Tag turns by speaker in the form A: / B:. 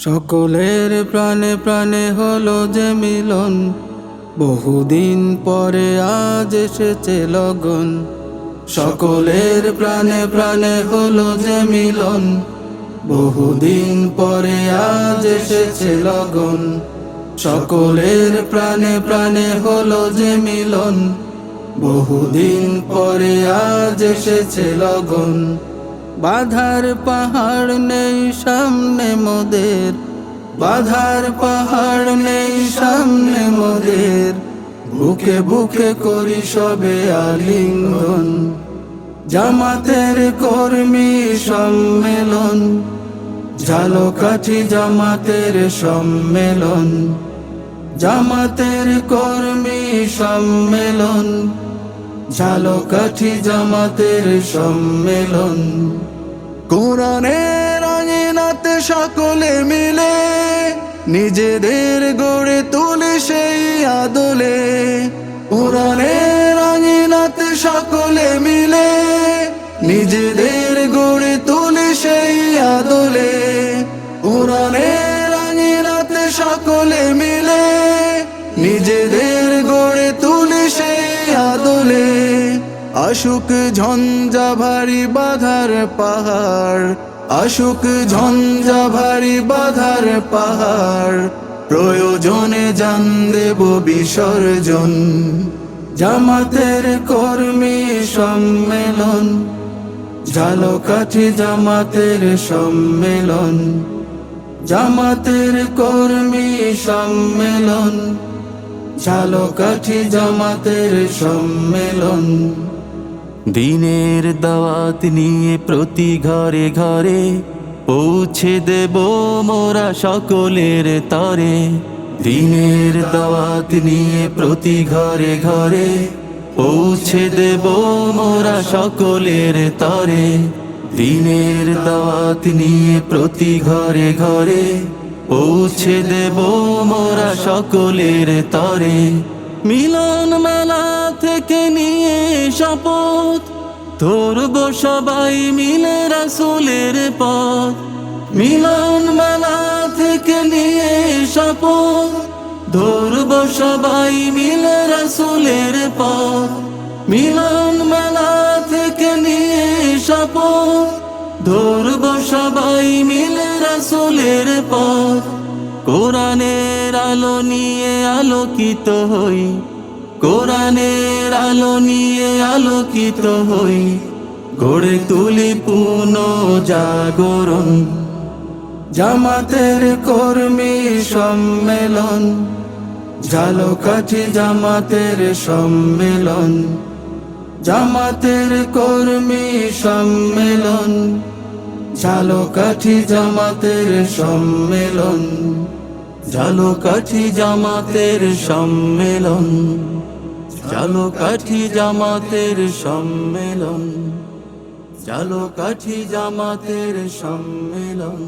A: সকলের প্রাণে প্রাণে হলো যে মিলন, বহুদিন পরে আজ এসেছে লগন। সকলের প্রাণে প্রাণে হলো যে মিলন, বহুদিন পরে আজ এসেছে লগন। সকলের প্রাণে প্রাণে হলো যে মিলন, বহুদিন পরে আজ এসেছে লগন। বাধার পাহাড় নেই সামনে মোদের, বাধার পাহাড় নেই সামনে মোদের, বুকে বুকে করি সবে আলিঙ্গন। জামাতের কর্মী সম্মেলন, ঝালকাঠি জামাতের সম্মেলন। জামাতের কর্মী সম্মেলন, ঝালকাঠি জামাতের সম্মেলন। কোরআনের আঙিনাতে সকলে মিলে নিজেদের গড়ে তুলে সেই আদলে। কোরআনের আঙিনাতে সকলে মিলে নিজেদের গড়ে তুলে সেই আদলে। কোরআনের আঙিনাতে সকলে মিলে নিজেদের গড়ে তুলে সেই আদলে। আশুক ঝঞ্ঝা ভারী বাধার পাহাড়, আশুক ঝঞ্ঝা ভারী বাধার পাহাড়, প্রয়োজনে জান দেব বিসর্জন। জামাতের কর্মী সম্মেলন, ঝালকাঠি জামাতের সম্মেলন। জামাতের কর্মী সম্মেলন, ঝালকাঠি জামাতের সম্মেলন।
B: দিনের দাওয়াত নিয়ে প্রতি ঘরে ঘরে পৌঁছে দেব মোরা সকলের তরে। দিনের দাওয়াত নিয়ে প্রতি ঘরে ঘরে পৌঁছে দেব মোরা সকলের তরে। দিনের দাওয়াত নিয়ে প্রতি ঘরে ঘরে পৌঁছে দেব মোরা সকলের তরে। মিলন মেলা থেকে নিয়ে শপথ ধরব সবাই মিলে রাসূলের পথ। মিলন মেলা থেকে নিয়ে শপথ ধরব সবাই মিলে রাসূলের পথ। মিলন মেলা থেকে নিয়ে শপথ ধরব সবাই মিলে রাসূলের পথ। কোরআনের আলো নিয়ে আলোকিত হই, কোরআনের আলো নিয়ে আলোকিত হই, গড়ে তুলি পুনঃ জাগরণ।
A: জামাতের কর্মী সম্মেলন, ঝালকাঠি জামাতের সম্মেলন। জামাতের কর্মী সম্মেলন, ঝালকাঠি জামাতের সম্মেলন।
B: ঝালকাঠি জামাতের সম্মেলন, ঝালকাঠি জামাতের সম্মেলন, ঝালকাঠি জামাতের সম্মেলন।